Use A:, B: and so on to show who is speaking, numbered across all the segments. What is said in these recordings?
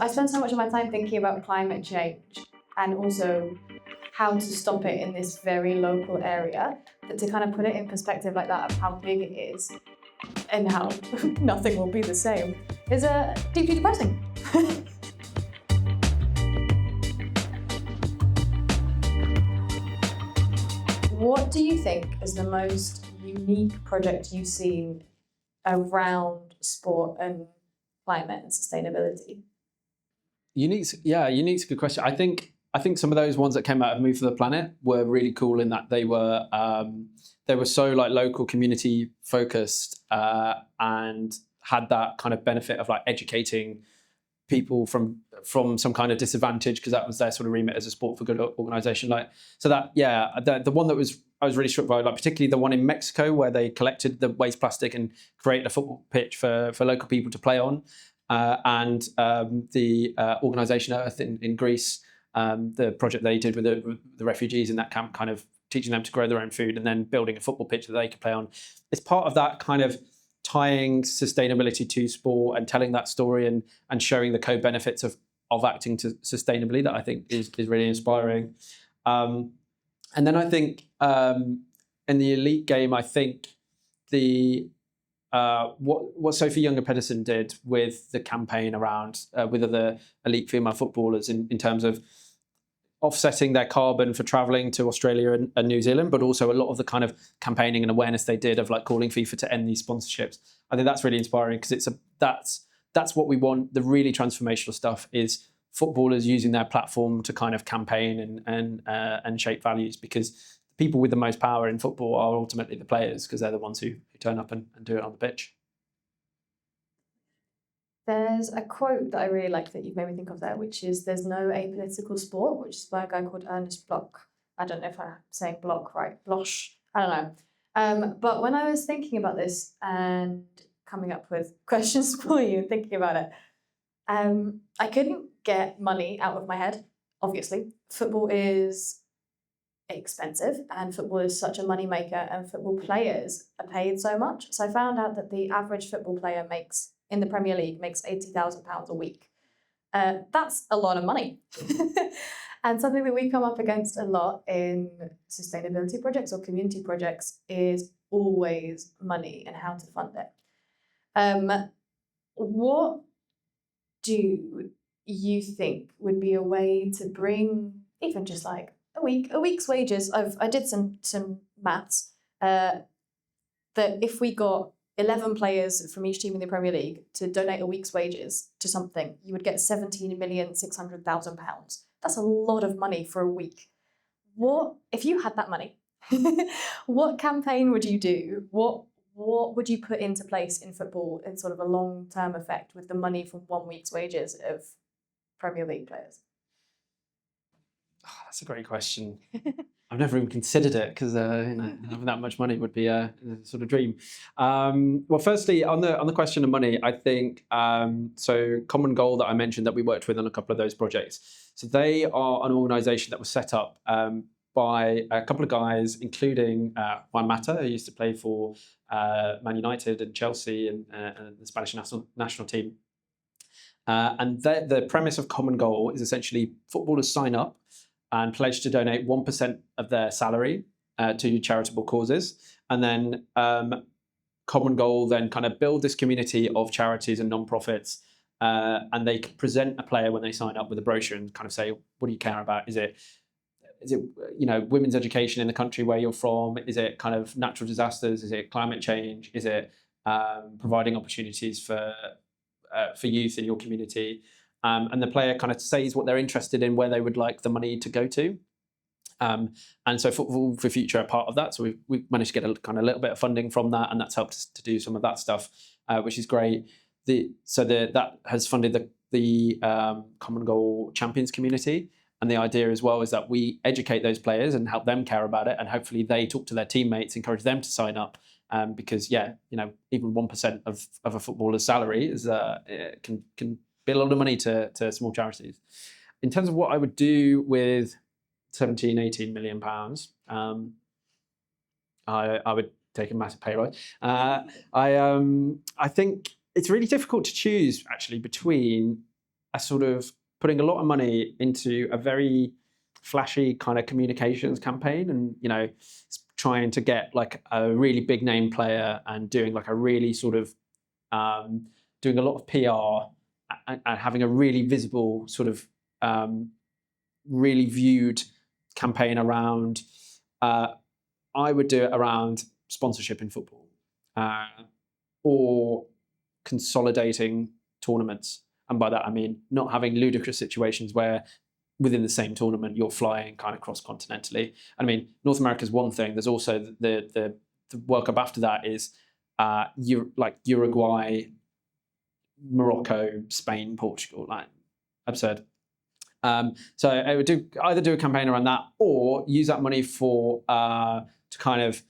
A: I spend so much of my time thinking about climate change and also how to stop it in this very local area, that to kind of put it in perspective like that of how big it is and how nothing will be the same is deeply depressing. What do you think is the most unique project you've seen around sport and climate and sustainability?
B: Unique's a good question. I think some of those ones that came out of Move for the Planet were really cool in that they were so like local community focused and had that kind of benefit of like educating people from some kind of disadvantage, because that was their sort of remit as a sport for good organisation. Like, so that, the one that I was really struck by, like particularly the one in Mexico where they collected the waste plastic and created a football pitch for local people to play on. And the organisation Earth in Greece, the project they did with the refugees in that camp, kind of teaching them to grow their own food and then building a football pitch that they could play on. It's part of that kind of tying sustainability to sport and telling that story and showing the co-benefits of acting sustainably that I think is really inspiring. And then I think in the elite game, I think what Sophie Younger-Pedersen did with the campaign around with other elite female footballers in terms of offsetting their carbon for travelling to Australia and New Zealand, but also a lot of the kind of campaigning and awareness they did of like calling FIFA to end these sponsorships. I think that's really inspiring, because that's what we want. The really transformational stuff is footballers using their platform to kind of campaign and shape values, because people with the most power in football are ultimately the players, because they're the ones who turn up and do it on the pitch.
A: There's a quote that I really like that you've made me think of there, which is "There's no apolitical sport," which is by a guy called Ernest Bloch. I don't know if I'm saying Bloch right. Bloch. I don't know. But when I was thinking about this and coming up with questions for you and thinking about it, I couldn't get money out of my head, obviously. Football is expensive and football is such a moneymaker and football players are paid so much. So I found out that the average football player in the Premier League makes £80,000 a week. That's a lot of money. And something that we come up against a lot in sustainability projects or community projects is always money and how to fund it. What do you think would be a way to bring even just like a week's wages? I did some maths that if we got 11 players from each team in the Premier League to donate a week's wages to something, you would get £17,600,000. That's a lot of money for a week. What if you had that money? What campaign would you do? What would you put into place in football in sort of a long-term effect with the money from 1 week's wages of Premier League players?
B: Oh, that's a great question. I've never even considered it, because having that much money would be a sort of dream. Well, firstly, on the question of money, I think so. Common Goal that I mentioned that we worked with on a couple of those projects. So they are an organisation that was set up by a couple of guys, including Juan Mata, who used to play for Man United and Chelsea and the Spanish national team. And the premise of Common Goal is essentially footballers sign up and pledge to donate 1% of their salary to charitable causes. And then Common Goal then kind of build this community of charities and non-profits, and they present a player when they sign up with a brochure and kind of say, what do you care about? Is it women's education in the country where you're from? Is it kind of natural disasters? Is it climate change? Is it providing opportunities for youth in your community? And the player kind of says what they're interested in, where they would like the money to go to. And so Football for Future are part of that. So we've managed to get a little bit of funding from that, and that's helped us to do some of that stuff, which is great. That has funded the Common Goal Champions community. And the idea as well is that we educate those players and help them care about it, and hopefully they talk to their teammates, encourage them to sign up. Because even 1% of a footballer's salary is can be a lot of money to small charities. In terms of what I would do with 17-18 million pounds, I would take a massive pay rise. I think it's really difficult to choose actually between are sort of putting a lot of money into a very flashy kind of communications campaign, and trying to get like a really big name player and doing like a really sort of doing a lot of PR and having a really visible sort of really viewed campaign around. I would do it around sponsorship in football, or consolidating tournaments. And by that, I mean not having ludicrous situations where within the same tournament you're flying kind of cross-continentally. I mean, North America is one thing. There's also the World Cup after that is like Uruguay, Morocco, Spain, Portugal, like absurd. So I would either do a campaign around that or use that money for to kind of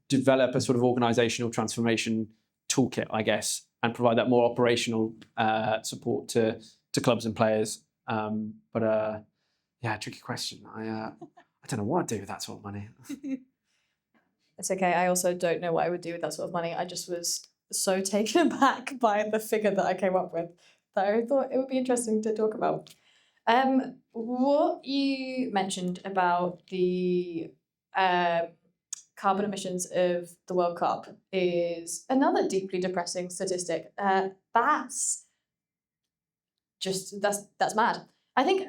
B: develop a sort of organizational transformation toolkit, I guess, and provide that more operational support to clubs and players. But tricky question. I don't know what I'd do with that sort of money.
A: It's okay. I also don't know what I would do with that sort of money. I just was so taken aback by the figure that I came up with that I thought it would be interesting to talk about. What you mentioned about the carbon emissions of the World Cup is another deeply depressing statistic. That's mad. I think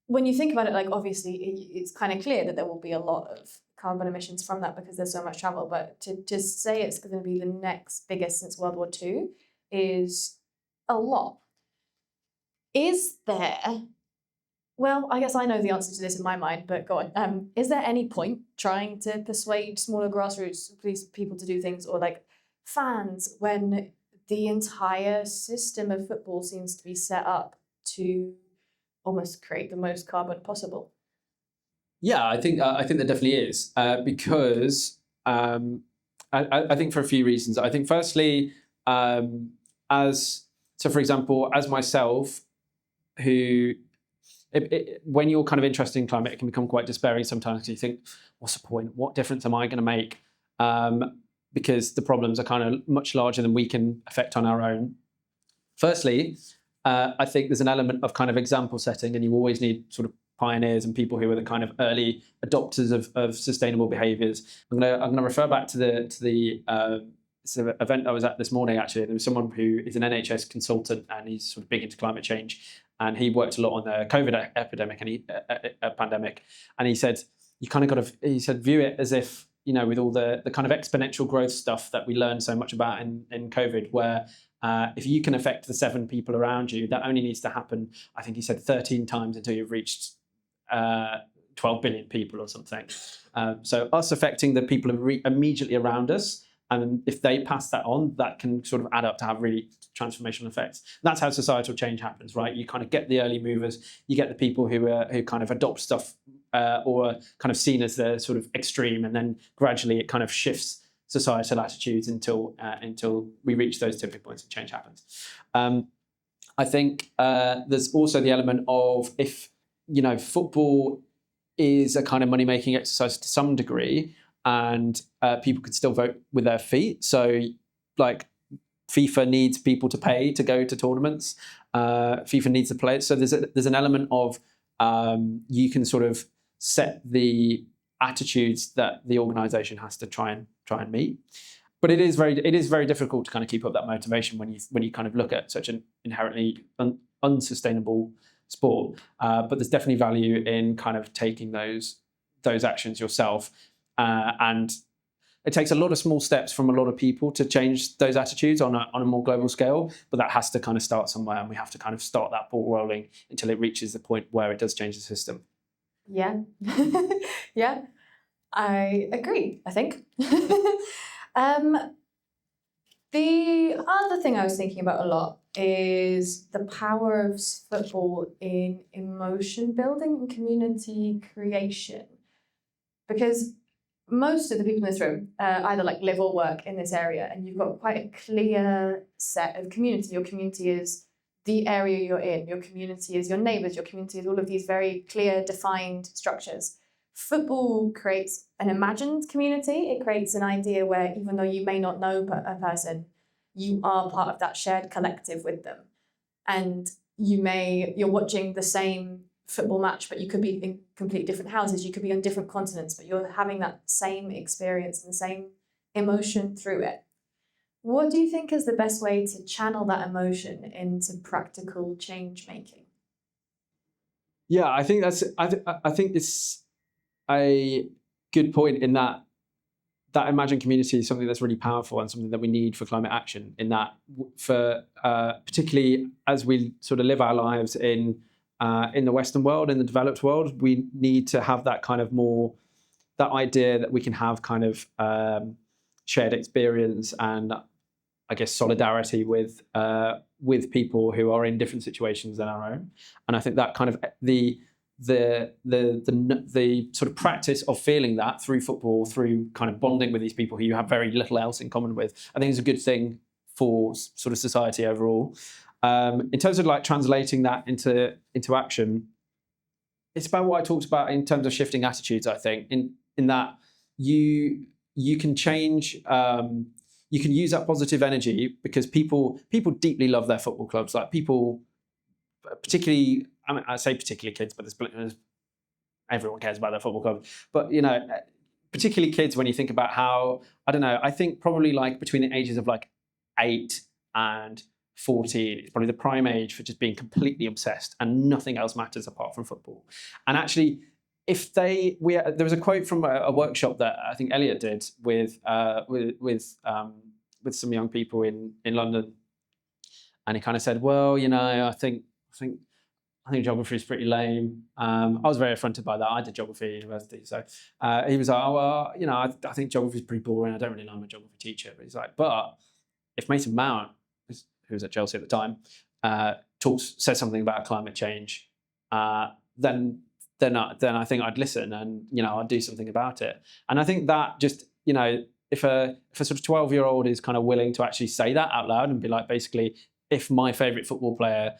A: when you think about it, like obviously it's kind of clear that there will be a lot of carbon emissions from that because there's so much travel, but to say it's going to be the next biggest since World War II is a lot. Is there, well, I guess I know the answer to this in my mind, but go on. Is there any point trying to persuade smaller grassroots people to do things, or like fans, when the entire system of football seems to be set up to almost create the most carbon possible?
B: Yeah, I think there definitely is, because I think for a few reasons. I think firstly, for example, as myself, who when you're kind of interested in climate, it can become quite despairing sometimes because you think, what's the point? What difference am I going to make? Because the problems are kind of much larger than we can affect on our own. Firstly, I think there's an element of kind of example setting, and you always need sort of pioneers and people who are the kind of early adopters of sustainable behaviours. I'm gonna refer back to the event I was at this morning. Actually, there was someone who is an NHS consultant and he's sort of big into climate change, and he worked a lot on the COVID epidemic and pandemic. And he said you kind of got to. He said view it as if, with all the kind of exponential growth stuff that we learned so much about in COVID, where if you can affect the 7 people around you, that only needs to happen, I think he said 13 times until you've reached 12 billion people or something. So us affecting the people immediately around us, and if they pass that on, that can sort of add up to have really transformational effects. That's how societal change happens, right? You kind of get the early movers, you get the people who kind of adopt stuff or are kind of seen as the sort of extreme, and then gradually it kind of shifts societal attitudes until we reach those tipping points and change happens. I think there's also the element of, if football is a kind of money-making exercise to some degree, and people could still vote with their feet. So, like, FIFA needs people to pay to go to tournaments. FIFA needs to play it. So there's an element of you can sort of set the attitudes that the organisation has to try and meet. But it is very difficult to kind of keep up that motivation when you kind of look at such an inherently unsustainable sport. But there's definitely value in kind of taking those actions yourself, and it takes a lot of small steps from a lot of people to change those attitudes on a more global scale. But that has to kind of start somewhere, and we have to kind of start that ball rolling until it reaches the point where it does change the system.
A: Yeah, yeah, I agree. I think. The other thing I was thinking about a lot is the power of football in emotion building and community creation. Because most of the people in this room either like live or work in this area, and you've got quite a clear set of community. Your community is the area you're in. Your community is your neighbours. Your community is all of these very clear, defined structures. Football creates an imagined community. It creates an idea where, even though you may not know a person, you are part of that shared collective with them. and you're watching the same football match, but you could be in completely different houses, you could be on different continents, but you're having that same experience and the same emotion through it. What do you think is the best way to channel that emotion into practical change making?
B: Yeah, I think I think it's a good point in that imagined community is something that's really powerful and something that we need for climate action. In that, for particularly as we sort of live our lives in the Western world, in the developed world, we need to have that kind of more, that idea that we can have kind of shared experience and, I guess, solidarity with people who are in different situations than our own. And I think that kind of the sort of practice of feeling that through football, through kind of bonding with these people who you have very little else in common with, I think is a good thing for sort of society overall. In terms of like translating that into action, it's about what I talked about in terms of shifting attitudes. I think in that you can change. You can use that positive energy because people deeply love their football clubs. Like people, particularly, I mean, I say particularly kids, but there's everyone cares about their football club. But particularly kids, when you think about how, I don't know, I think probably like between the ages of like 8 and 14, it's probably the prime age for just being completely obsessed and nothing else matters apart from football. And actually, there was a quote from a workshop that I think Elliot did with some young people in London, and he kind of said, "Well, I think geography is pretty lame." I was very affronted by that. I did geography at university, so he was like, "Oh, well, I think geography is pretty boring. I don't really like my geography teacher." But he's like, "But if Mason Mount, who was at Chelsea at the time, says something about climate change, then I think I'd listen and I'd do something about it." And I think that just if a sort of 12-year-old is kind of willing to actually say that out loud and be like, basically, if my favourite football player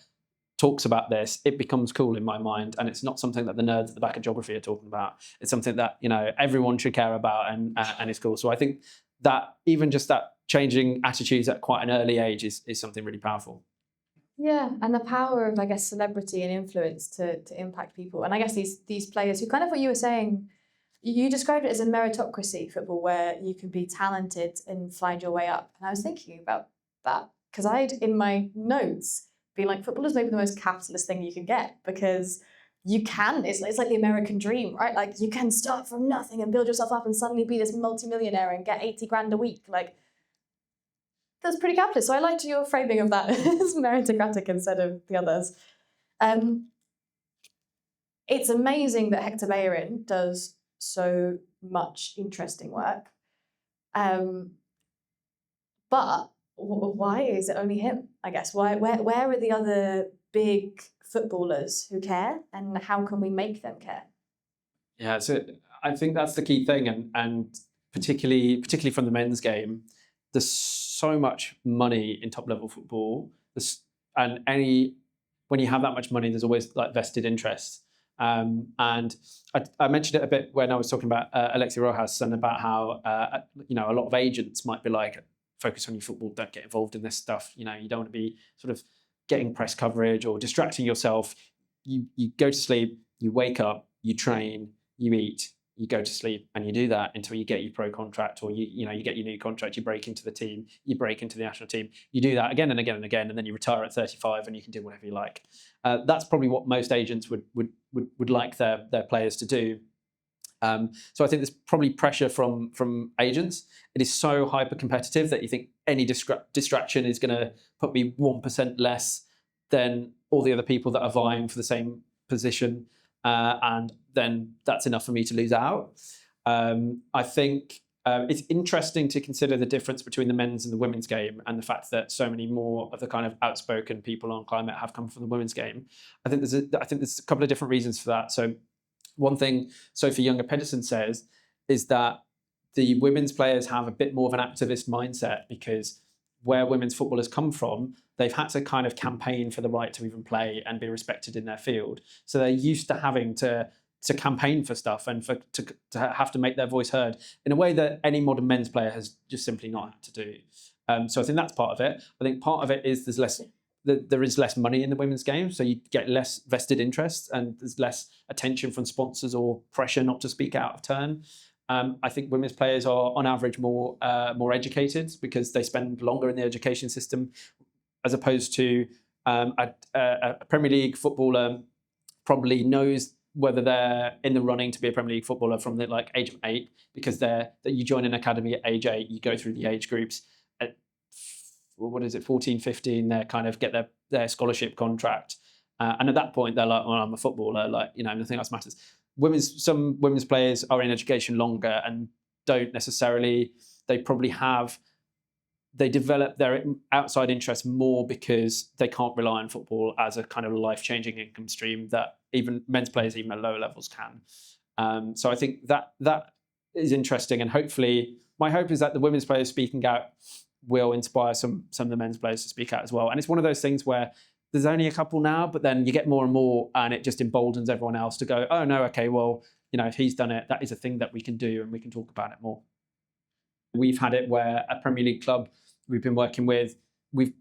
B: talks about this, it becomes cool in my mind, and it's not something that the nerds at the back of geography are talking about. It's something that everyone should care about, and it's cool. So I think that even just that changing attitudes at quite an early age is something really powerful.
A: Yeah, and the power of, I guess, celebrity and influence to impact people. And I guess these players who, kind of what you were saying, you described it as a meritocracy football where you can be talented and find your way up. And I was thinking about that because I'd, in my notes, been like, football is maybe the most capitalist thing you can get, because you can, it's like the American dream, right? Like you can start from nothing and build yourself up and suddenly be this multimillionaire and get 80 grand a week. Like, that's pretty capitalist. So I liked your framing of that as meritocratic instead of the others. It's amazing that Hector Bellerin does so much interesting work. But why is it only him, I guess? Where are the other big footballers who care, and how can we make them care?
B: Yeah, so I think that's the key thing, and particularly from the men's game, there's so much money in top level football. When you have that much money, there's always like vested interests. And I mentioned it a bit when I was talking about Alexia Rojas and about how a lot of agents might be like, focus on your football, don't get involved in this stuff. You don't want to be sort of getting press coverage or distracting yourself. You go to sleep, you wake up, you train, you eat, you go to sleep, and you do that until you get your pro contract, or you get your new contract. You break into the team, you break into the national team. You do that again and again and again, and then you retire at 35, and you can do whatever you like. That's probably what most agents would like their players to do. So I think there's probably pressure from agents. It is so hyper competitive that you think any distraction is going to put me 1% less than all the other people that are vying for the same position, and then that's enough for me to lose out. I think it's interesting to consider the difference between the men's and the women's game, and the fact that so many more of the kind of outspoken people on climate have come from the women's game. I think there's a couple of different reasons for that. So one thing Sophie Younger-Pedersen says is that the women's players have a bit more of an activist mindset, because where women's football has come from, they've had to kind of campaign for the right to even play and be respected in their field. So they're used to having to campaign for stuff and to have to make their voice heard in a way that any modern men's player has just simply not had to do. So I think that's part of it. I think part of it is there's less there is less money in the women's game, so you get less vested interest and there's less attention from sponsors or pressure not to speak out of turn. I think women's players are on average more educated because they spend longer in the education system, as opposed to a Premier League footballer probably knows whether they're in the running to be a Premier League footballer from the age of 8, because that you join an academy at age 8, you go through the age groups. At 14, 15, they kind of get their scholarship contract, and at that point they're like, well, I'm a footballer, nothing else matters. Some women's players are in education longer and don't necessarily. They develop their outside interest more because they can't rely on football as a kind of life-changing income stream that even men's players, even at lower levels, can. So I think that is interesting, and hopefully, my hope is that the women's players speaking out will inspire some of the men's players to speak out as well. And it's one of those things where there's only a couple now, but then you get more and more, and it just emboldens everyone else to go, oh no, okay, well, if he's done it, that is a thing that we can do, and we can talk about it more. We've had it where a Premier League club we've been working with, we've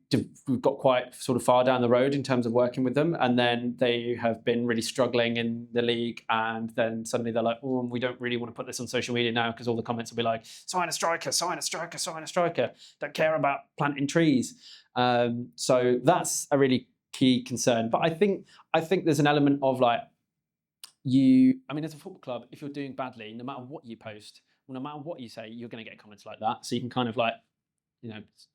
B: got quite sort of far down the road in terms of working with them, and then they have been really struggling in the league, and then suddenly they're like, oh, we don't really want to put this on social media now because all the comments will be like, sign a striker, sign a striker, sign a striker, don't care about planting trees. So that's a really key concern. But I think there's an element of as a football club, if you're doing badly, no matter what you post, no matter what you say, you're going to get comments like that. So you can kind of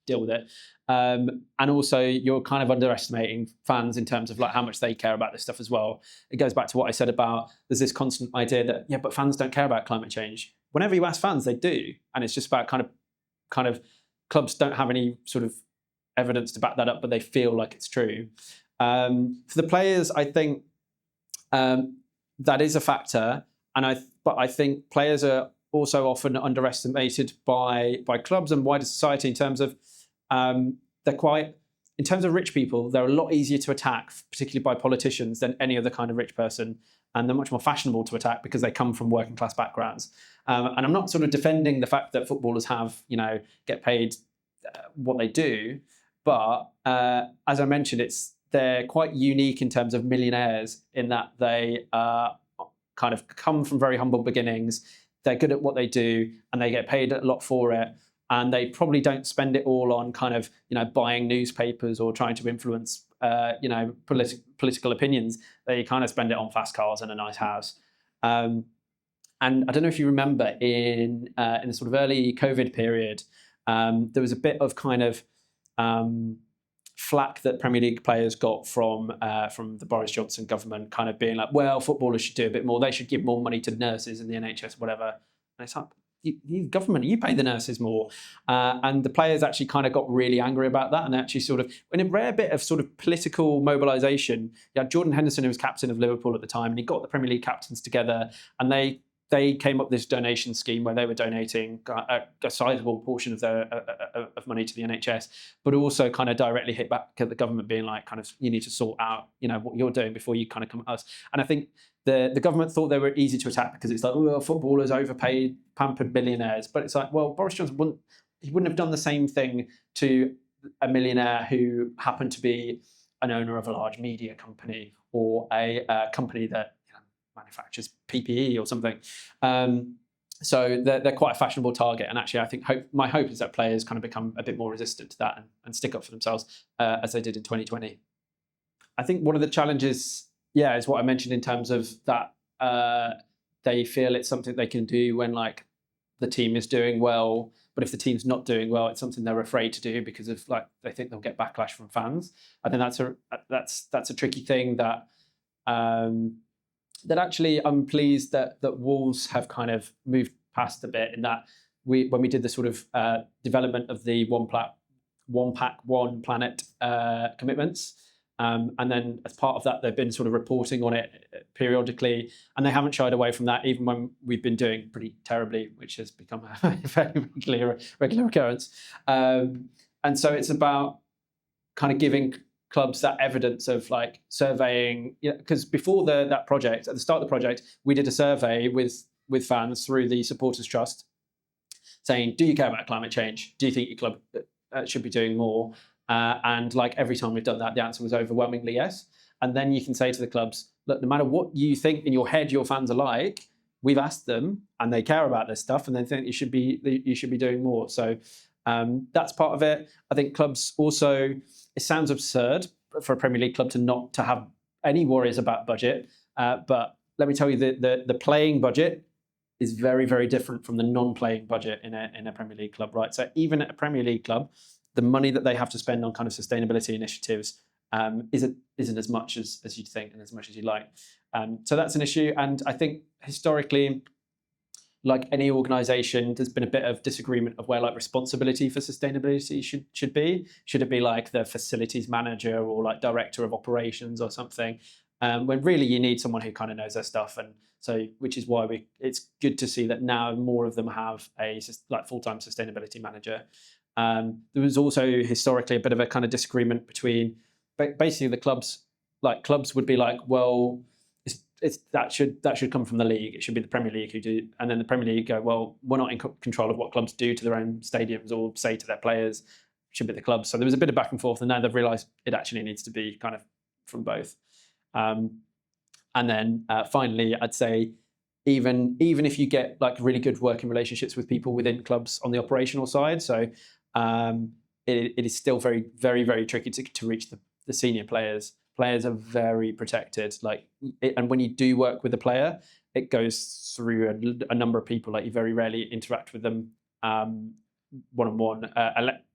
B: deal with it. And also you're kind of underestimating fans in terms of how much they care about this stuff as well. It goes back to what I said about there's this constant idea that, yeah, but fans don't care about climate change. Whenever you ask fans, they do. And it's just about kind of clubs don't have any sort of evidence to back that up, but they feel like it's true. For the players, I think that is a factor. But I think players are also often underestimated by clubs and wider society in terms of in terms of rich people, they're a lot easier to attack, particularly by politicians, than any other kind of rich person, and they're much more fashionable to attack because they come from working class backgrounds. And I'm not sort of defending the fact that footballers have get paid what they do, but as I mentioned, they're quite unique in terms of millionaires in that they kind of come from very humble beginnings. They're good at what they do, and they get paid a lot for it. And they probably don't spend it all on kind of buying newspapers or trying to influence political opinions. They kind of spend it on fast cars and a nice house. And I don't know if you remember in the sort of early COVID period, there was a bit of kind of flack that Premier League players got from the Boris Johnson government, kind of being like, well, footballers should do a bit more. They should give more money to nurses in the NHS, whatever. And it's like, you government, you pay the nurses more. And the players actually kind of got really angry about that, and actually sort of, in a rare bit of sort of political mobilisation, you had Jordan Henderson, who was captain of Liverpool at the time, and he got the Premier League captains together, and they came up with this donation scheme where they were donating a sizable portion of their of money to the NHS, but also kind of directly hit back at the government, being like, kind of, you need to sort out what you're doing before you kind of come at us. And I think the government thought they were easy to attack because it's like, oh, footballers, overpaid, pampered millionaires. But it's like, well, Boris Johnson wouldn't have done the same thing to a millionaire who happened to be an owner of a large media company or a company that manufactures PPE or something. So they're quite a fashionable target. And actually, I think my hope is that players kind of become a bit more resistant to that and stick up for themselves as they did in 2020. I think one of the challenges, is what I mentioned in terms of that they feel it's something they can do when the team is doing well, but if the team's not doing well, it's something they're afraid to do because of they think they'll get backlash from fans. I think that's a tricky thing that actually I'm pleased that Wolves have kind of moved past a bit, in that when we did the sort of development of the one pack, one planet commitments, and then as part of that, they've been sort of reporting on it periodically, and they haven't shied away from that, even when we've been doing pretty terribly, which has become a very regular occurrence. And so it's about kind of giving clubs that evidence of surveying, because before that project, at the start of the project, we did a survey with fans through the Supporters Trust, saying, do you care about climate change? Do you think your club should be doing more? And like every time we've done that, the answer was overwhelmingly yes. And then you can say to the clubs, look, no matter what you think in your head your fans are like, we've asked them and they care about this stuff and they think you should be doing more. So that's part of it. I think clubs also, it sounds absurd for a Premier League club to have any worries about budget, but let me tell you that the playing budget is very, very different from the non-playing budget in a Premier League club, right? So even at a Premier League club, the money that they have to spend on kind of sustainability initiatives isn't as much as you'd think and as much as you'd like. So that's an issue. And I think historically, like any organization, there's been a bit of disagreement of where like responsibility for sustainability should be. Should it be like the facilities manager or like director of operations or something? When really you need someone who kind of knows their stuff. And so, which is why it's good to see that now more of them have a like full-time sustainability manager. There was also historically a bit of a kind of disagreement between basically the clubs. Like clubs would be like, well, that should come from the league. It should be the Premier League who do, and then the Premier League go, well, we're not in control of what clubs do to their own stadiums or say to their players. It should be the clubs. So there was a bit of back and forth, and now they've realised it actually needs to be kind of from both. And then finally, I'd say even if you get like really good working relationships with people within clubs on the operational side, so it is still very, very, very tricky to reach the senior players. Players are very protected, and when you do work with a player, it goes through a number of people. Like you very rarely interact with them one-on-one.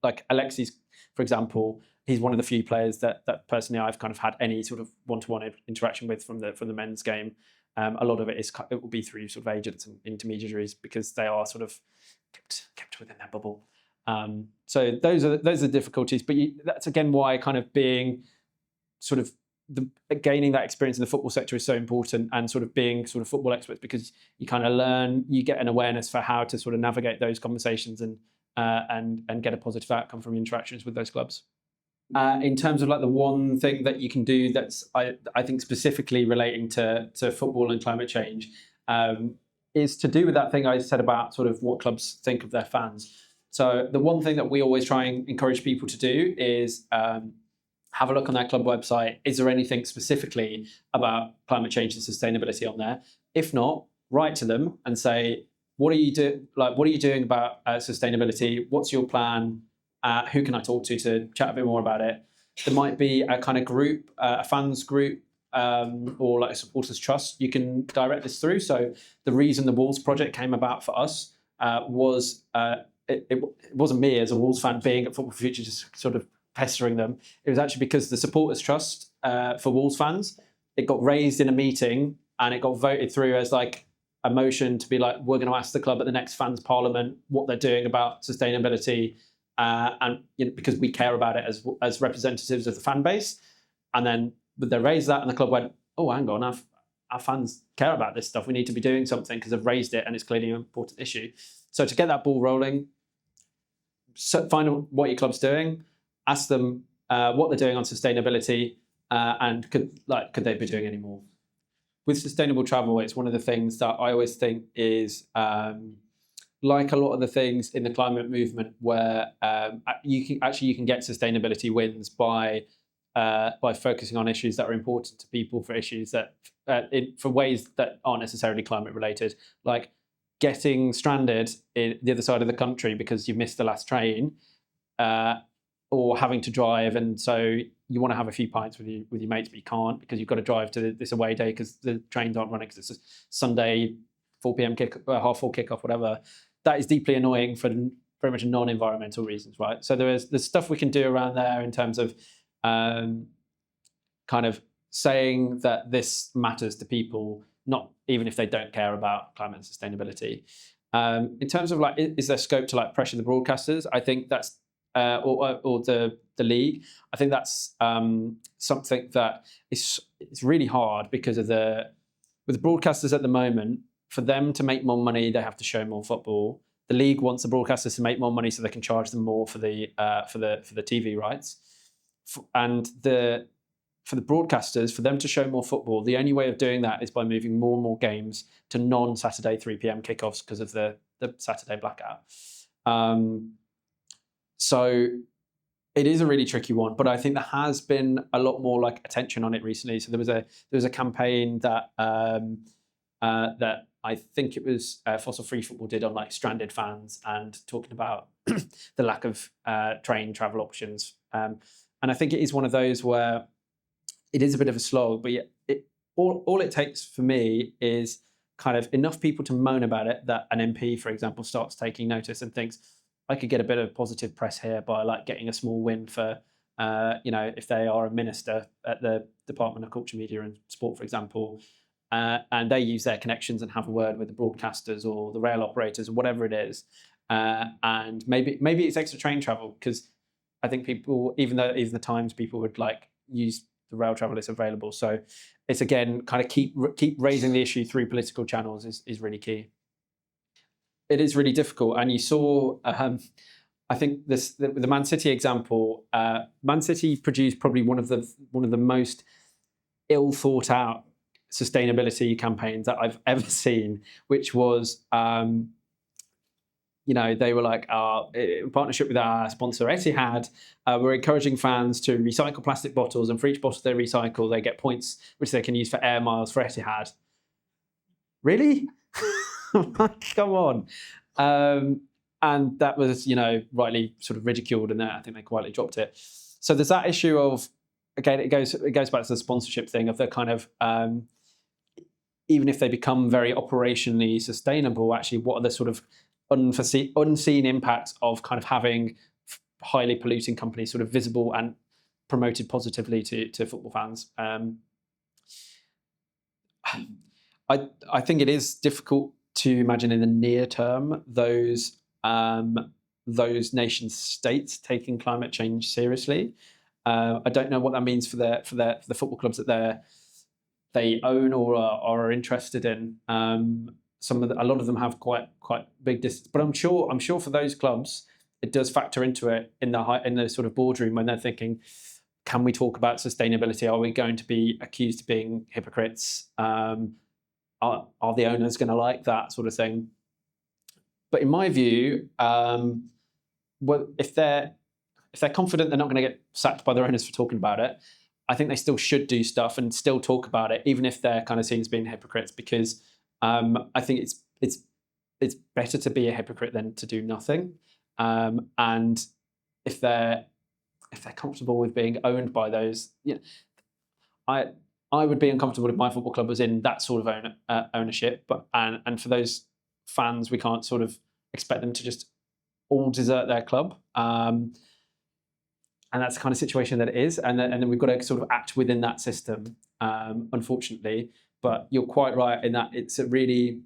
B: Like Alexis, for example, he's one of the few players that personally I've kind of had any sort of one-to-one interaction with from the men's game. A lot of it will be through sort of agents and intermediaries because they are sort of kept within their bubble. So those are the difficulties. But that's again why kind of being sort of gaining that experience in the football sector is so important, and sort of being sort of football experts, because you kind of you get an awareness for how to sort of navigate those conversations and get a positive outcome from interactions with those clubs. In terms of like the one thing that you can do that's I think specifically relating to football and climate change is to do with that thing I said about sort of what clubs think of their fans. So the one thing that we always try and encourage people to do is have a look on their club website. Is there anything specifically about climate change and sustainability on there? If not, write to them and say, what are you doing about sustainability? What's your plan? Who can I talk to chat a bit more about it? There might be a kind of group, a fans group, or like a supporters trust you can direct this through. So the reason the Wolves project came about for us was it wasn't me as a Wolves fan being at Football for Future just sort of pestering them. It was actually because the supporters trust for Wolves fans, it got raised in a meeting and it got voted through as like a motion to be like, we're going to ask the club at the next fans parliament what they're doing about sustainability, and because we care about it as representatives of the fan base. And then they raised that and the club went, oh, hang on, our fans care about this stuff. We need to be doing something because they've raised it and it's clearly an important issue. So to get that ball rolling, find out what your club's doing, ask them what they're doing on sustainability, and could they be doing any more. With sustainable travel, it's one of the things that I always think is like a lot of the things in the climate movement where you can get sustainability wins by focusing on issues that are important to people, for issues that for ways that aren't necessarily climate related, like getting stranded in the other side of the country because you've missed the last train, or having to drive, and so you want to have a few pints with your mates, but you can't because you've got to drive to this away day because the trains aren't running because it's a Sunday 4 p.m. half 4 kickoff, whatever. That is deeply annoying for very much non-environmental reasons, right? So there's stuff we can do around there in terms of kind of saying that this matters to people, not even if they don't care about climate and sustainability. In terms of like, is there scope to like pressure the broadcasters? I think that's or the league. I think that's something that it's really hard because of with the broadcasters at the moment. For them to make more money, they have to show more football. The league wants the broadcasters to make more money so they can charge them more for the TV rights. And for the broadcasters, for them to show more football, the only way of doing that is by moving more and more games to non-Saturday 3 p.m. kickoffs because of the Saturday blackout. So It is a really tricky one, but I think there has been a lot more like attention on it recently. So there was a campaign that that I think it was Fossil Free Football did on like stranded fans and talking about the lack of train travel options. And I think it is one of those where it is a bit of a slog, but all it takes for me is kind of enough people to moan about it that an MP, for example, starts taking notice and thinks, I could get a bit of positive press here by like getting a small win for, if they are a minister at the Department of Culture, Media and Sport, for example, and they use their connections and have a word with the broadcasters or the rail operators or whatever it is. And maybe it's extra train travel, because I think people, even the Times, people would like use the rail travel is available. So it's again kind of keep raising the issue through political channels is really key. It is really difficult, and you saw. I think the Man City example. Man City produced probably one of the most ill thought out sustainability campaigns that I've ever seen, which was. They were like, in partnership with our sponsor Etihad, we're encouraging fans to recycle plastic bottles, and for each bottle they recycle, they get points which they can use for air miles for Etihad. Really? Come on. And that was, rightly sort of ridiculed, and I think they quietly dropped it. So there's that issue of, again, it goes back to the sponsorship thing of the kind of, even if they become very operationally sustainable, actually, what are the sort of unseen impacts of kind of having highly polluting companies sort of visible and promoted positively to football fans? I think it is difficult to imagine in the near term those nation states taking climate change seriously. I don't know what that means for the football clubs that they own or are interested in. A lot of them have quite big distance, but I'm sure for those clubs it does factor into it in the sort of boardroom when they're thinking, can we talk about sustainability? Are we going to be accused of being hypocrites? Are the owners going to like that sort of thing? But in my view, if they're confident they're not going to get sacked by their owners for talking about it, I think they still should do stuff and still talk about it, even if they're kind of seen as being hypocrites, because I think it's better to be a hypocrite than to do nothing. And if they're comfortable with being owned by those, I would be uncomfortable if my football club was in that sort of ownership. But and for those fans, we can't sort of expect them to just all desert their club. And that's the kind of situation that it is. And then we've got to sort of act within that system, unfortunately. But you're quite right in that it's a really,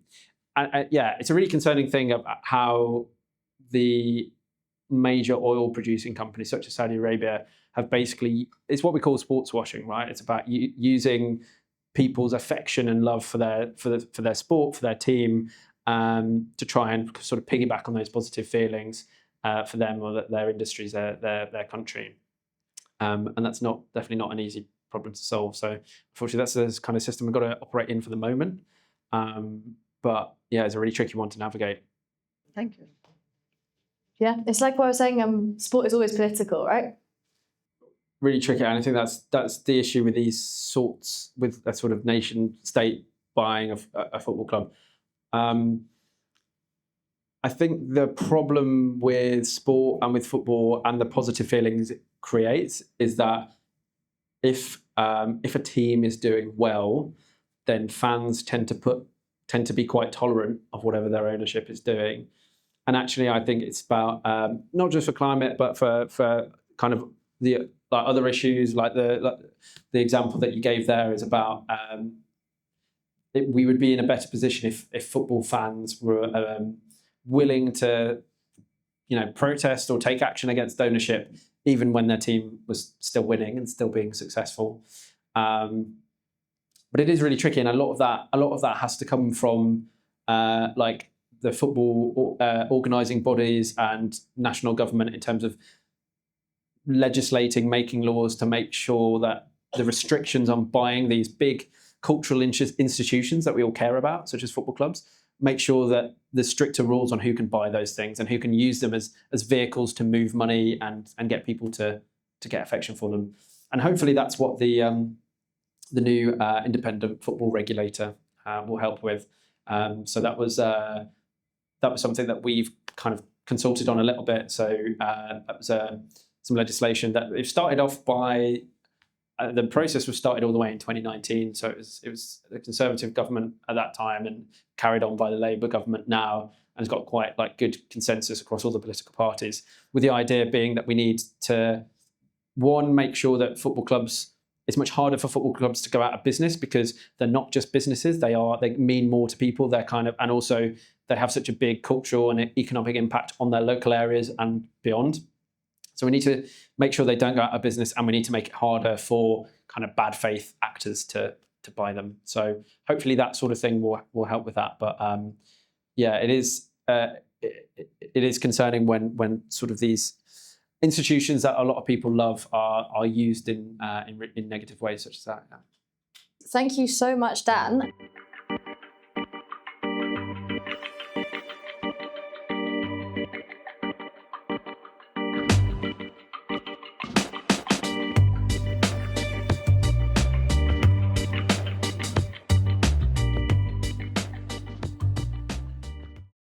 B: it's a really concerning thing about how the major oil producing companies such as Saudi Arabia have basically, it's what we call sports washing, right? It's about using people's affection and love for their sport, for their team, to try and sort of piggyback on those positive feelings for them or their industries, their country. And that's definitely not an easy problem to solve. So unfortunately, that's the kind of system we've got to operate in for the moment. But yeah, it's a really tricky one to navigate.
A: Thank you. Yeah, it's like what I was saying, sport is always political, right?
B: Really tricky, and I think that's the issue with these sorts, with a sort of nation state buying a football club. I think the problem with sport and with football and the positive feelings it creates is that if a team is doing well, then fans tend to be quite tolerant of whatever their ownership is doing. And actually, I think it's about not just for climate, but for kind of the other issues, like the example that you gave there is about we would be in a better position if football fans were willing to, protest or take action against ownership, even when their team was still winning and still being successful. But it is really tricky, and a lot of that has to come from like the football organising bodies and national government in terms of legislating, making laws to make sure that the restrictions on buying these big cultural institutions that we all care about, such as football clubs, make sure that there's stricter rules on who can buy those things and who can use them as vehicles to move money and get people to get affection for them. And hopefully that's what the new independent football regulator will help with. So that was something that we've kind of consulted on a little bit. So that was some legislation that it started off by. The process was started all the way in 2019, so it was the Conservative government at that time and carried on by the Labour government now, and has got quite like good consensus across all the political parties. With the idea being that we need to, one, make sure that football clubs. It's much harder for football clubs to go out of business because they're not just businesses. They mean more to people. They're kind of, and also they have such a big cultural and economic impact on their local areas and beyond. So we need to make sure they don't go out of business, and we need to make it harder for kind of bad faith actors to buy them. So hopefully that sort of thing will help with that. But yeah, it is concerning when sort of these institutions that a lot of people love are used in negative ways such as that. Yeah.
A: Thank you so much, Dan.